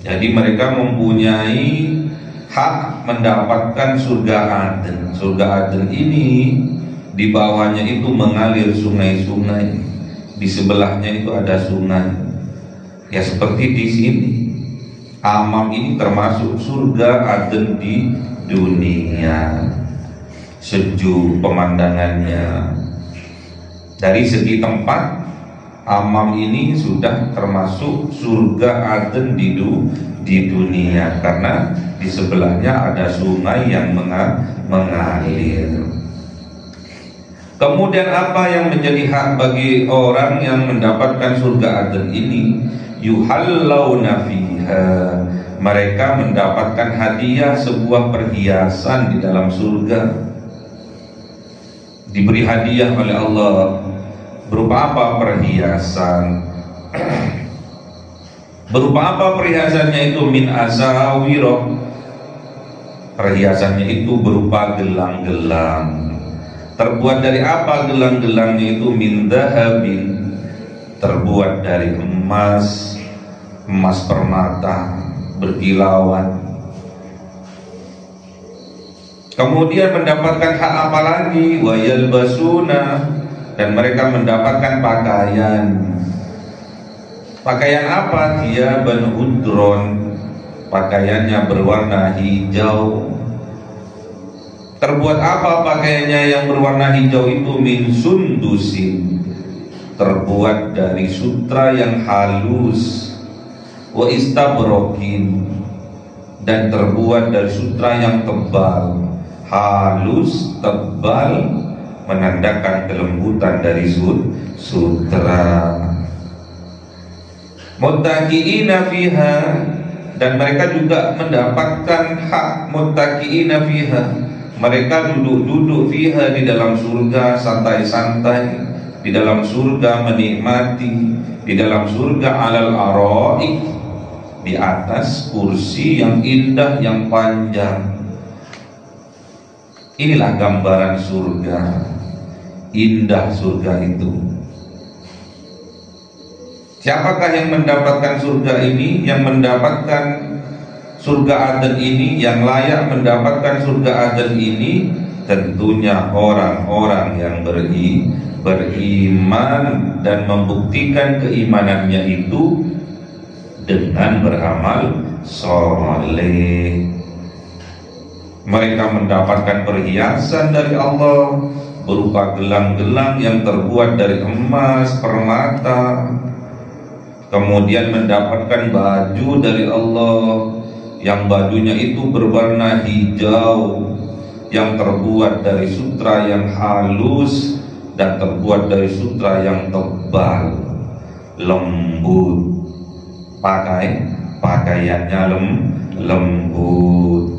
Jadi mereka mempunyai hak mendapatkan surga Aden. Surga Aden ini di bawahnya itu mengalir sungai-sungai, di sebelahnya itu ada sungai. Ya seperti di sini. Amam ini termasuk surga Aden di dunia. Sejuk pemandangannya. Dari segi tempat, Amam ini sudah termasuk surga Aden di dunia, karena di sebelahnya ada sungai yang mengalir. Kemudian apa yang menjadi hak bagi orang yang mendapatkan surga Aden ini? Yuhallawna fiha, mereka mendapatkan hadiah sebuah perhiasan di dalam surga. Diberi hadiah oleh Allah. Berupa apa perhiasan? Berupa apa perhiasannya itu? Min asawirah, perhiasannya itu berupa gelang-gelang. Terbuat dari apa gelang-gelangnya itu? Min dahabin, terbuat dari emas, emas permata berkilauan. Kemudian mendapatkan hak apa lagi? Wa yalbasuna, dan mereka mendapatkan pakaian. Pakaian apa? Dia benudron, pakaiannya berwarna hijau. Terbuat apa pakaiannya yang berwarna hijau itu? Min sundusin, terbuat dari sutra yang halus. Wa istabrokin, dan terbuat dari sutra yang tebal. Halus, tebal, menandakan kelembutan dari sutra. Muttaqiina fiha, dan mereka juga mendapatkan hak muttaqiina fiha. Mereka duduk-duduk fiha, di dalam surga, santai-santai di dalam surga, menikmati di dalam surga alal araik, di atas kursi yang indah yang panjang. Inilah gambaran surga. Indah surga itu. Siapakah yang mendapatkan surga ini? Yang mendapatkan surga Aden ini, yang layak mendapatkan surga Aden ini, tentunya orang-orang yang beriman dan membuktikan keimanannya itu dengan beramal soleh. Mereka mendapatkan perhiasan dari Allah berupa gelang-gelang yang terbuat dari emas permata. Kemudian mendapatkan baju dari Allah yang bajunya itu berwarna hijau, yang terbuat dari sutra yang halus dan terbuat dari sutra yang tebal, lembut. Pakaiannya lembut.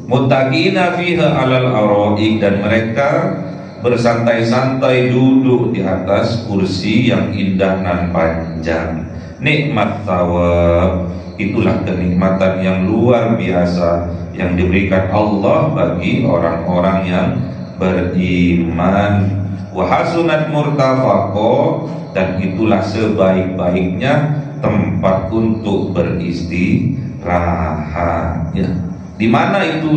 Muttaqina fiha alal araik, dan mereka bersantai-santai duduk di atas kursi yang indah nan panjang. Nikmat thawab, itulah kenikmatan yang luar biasa yang diberikan Allah bagi orang-orang yang beriman. Wa hasunat murtafaqo, dan itulah sebaik-baiknya tempat untuk beristirahat, ya. Di mana itu?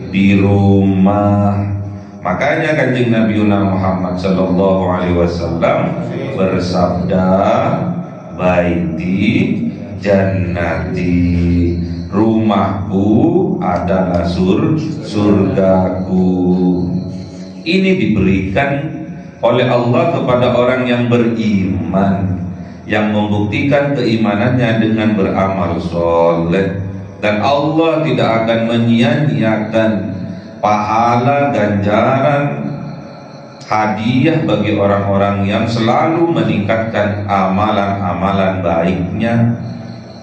Di rumah. Makanya Kanjeng Nabi Muhammad sallallahu alaihi wasallam bersabda, baiti jannati, rumahku adalah surgaku. Ini diberikan oleh Allah kepada orang yang beriman, yang membuktikan keimanannya dengan beramal soleh. Dan Allah tidak akan menyia-nyiakan pahala, ganjaran, hadiah bagi orang-orang yang selalu meningkatkan amalan-amalan baiknya,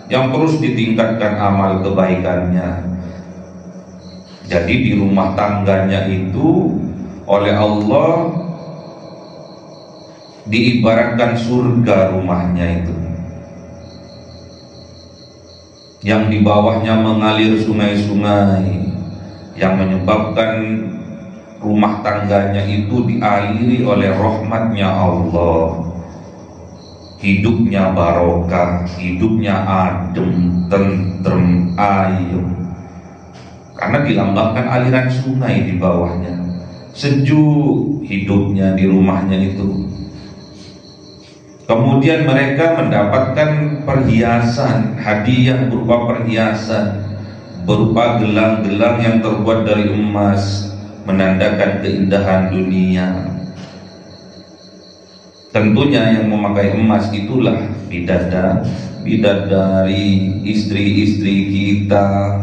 yang terus ditingkatkan amal kebaikannya. Jadi di rumah tangganya itu oleh Allah diibaratkan surga rumahnya itu, yang di bawahnya mengalir sungai-sungai, yang menyebabkan rumah tangganya itu dialiri oleh rahmatnya Allah. hidupnya barokah, hidupnya adem, tentrem, ayem, karena dilambangkan aliran sungai di bawahnya. Sejuk hidupnya di rumahnya itu. Kemudian mereka mendapatkan perhiasan, hadiah berupa perhiasan, berupa gelang-gelang yang terbuat dari emas, menandakan keindahan dunia. Tentunya yang memakai emas itulah bidadari, istri-istri kita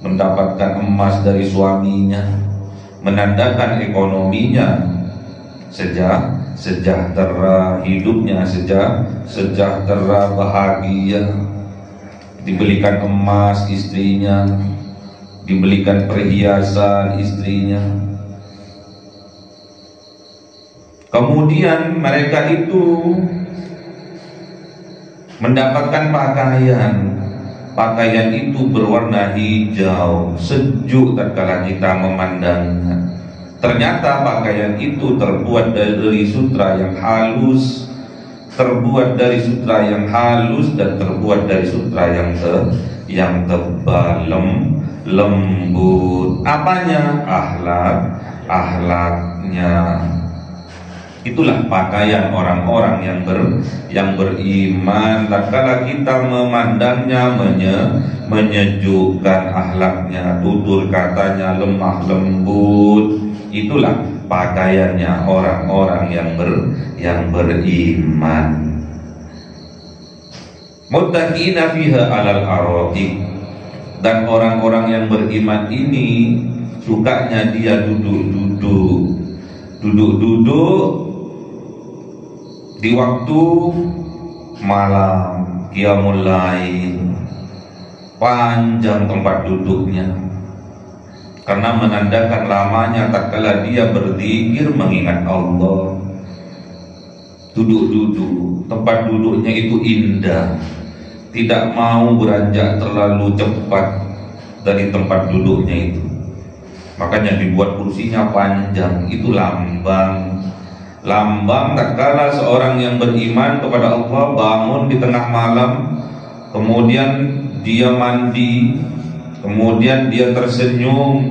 mendapatkan emas dari suaminya, menandakan ekonominya sejahtera, hidupnya sejahtera, bahagia. Dibelikan emas istrinya, dibelikan perhiasan istrinya. Kemudian mereka itu mendapatkan pakaian itu berwarna hijau, sejuk tatkala kita memandangnya. Ternyata pakaian itu terbuat dari sutra yang halus, dan terbuat dari sutra yang tebal, lembut. Apanya? Akhlaknya. Itulah pakaian orang-orang yang beriman. Tatkala kita memandangnya, menyejukkan akhlaknya, tutur katanya lemah lembut. Itulah pakaiannya orang-orang yang beriman. Muttaqina fiha 'alal ara'ik. Dan orang-orang yang beriman ini sukanya dia duduk-duduk di waktu malam, qiyamul lail, panjang tempat duduknya, karena menandakan lamanya tatkala dia berzikir mengingat Allah. Duduk-duduk, tempat duduknya itu indah, tidak mau beranjak terlalu cepat dari tempat duduknya itu. Makanya dibuat kursinya panjang. Itu lambang tatkala seorang yang beriman kepada Allah bangun di tengah malam, kemudian dia mandi, kemudian dia tersenyum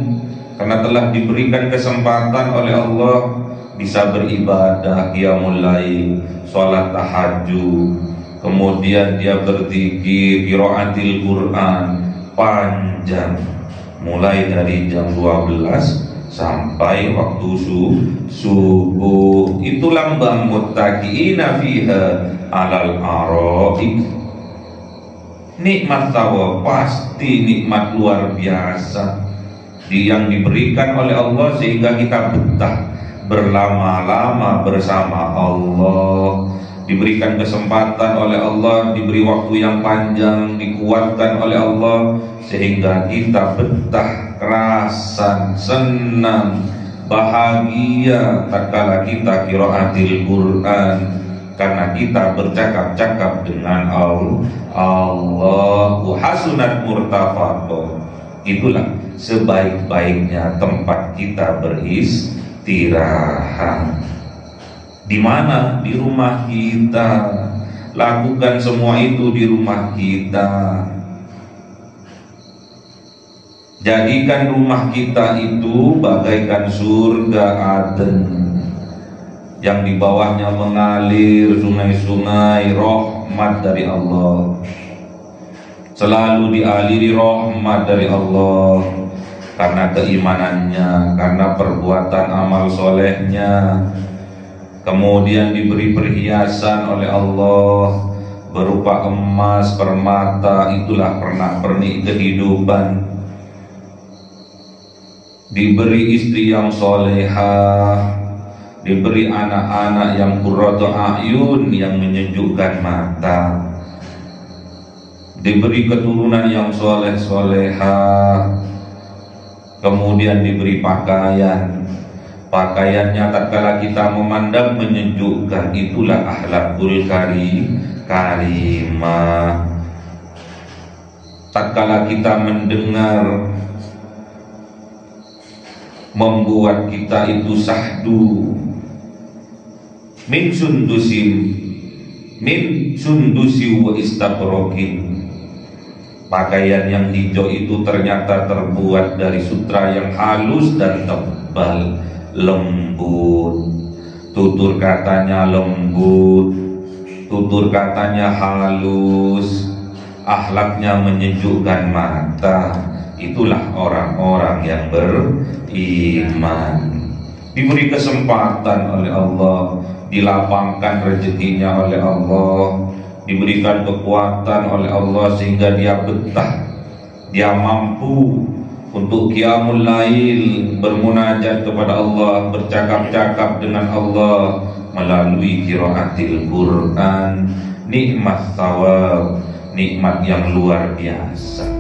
karena telah diberikan kesempatan oleh Allah bisa beribadah, qiyamul lail, sholat tahajud, kemudian dia berzikir, qiraatil Quran panjang, mulai dari jam 12 sampai waktu subuh. Itu lambang muttaqiina fiha 'alal ara'ik. Nikmat tawa, pasti nikmat luar biasa yang diberikan oleh Allah sehingga kita betah berlama-lama bersama Allah. Diberikan kesempatan oleh Allah, diberi waktu yang panjang, dikuatkan oleh Allah sehingga kita betah, kerasan, senang, bahagia tatkala kita qiraatil Quran, karena kita bercakap-cakap dengan Allah. Hasunat murtafaqah. Itulah sebaik-baiknya tempat kita beristirahat. Di mana? Di rumah kita. Lakukan semua itu di rumah kita. Jadikan rumah kita itu bagaikan surga Aden, yang di bawahnya mengalir sungai-sungai rahmat dari Allah. Selalu dialiri rahmat dari Allah karena keimanannya, karena perbuatan amal solehnya. Kemudian diberi perhiasan oleh Allah berupa emas, permata. Itulah pernak-pernik kehidupan. Diberi istri yang solehah, diberi anak-anak yang qurratu a'yun, yang menyejukkan mata, diberi keturunan yang soleh-solehah. Kemudian diberi pakaiannya tatkala kita memandang menyejukkan. Itulah akhlakul karimah. Tatkala kita mendengar membuat kita itu sahdu min sundusim min sundusi wa istabrokin. Pakaian yang hijau itu ternyata terbuat dari sutra yang halus dan tebal, lembut. Tutur katanya lembut, tutur katanya halus, akhlaknya menyejukkan mata. Itulah orang-orang yang beriman. Diberi kesempatan oleh Allah, dilapangkan rezekinya oleh Allah, diberikan kekuatan oleh Allah sehingga dia betah, dia mampu untuk qiyamul lail, bermunajat kepada Allah, bercakap-cakap dengan Allah melalui qiraatil Quran. Nikmat thawab, nikmat yang luar biasa.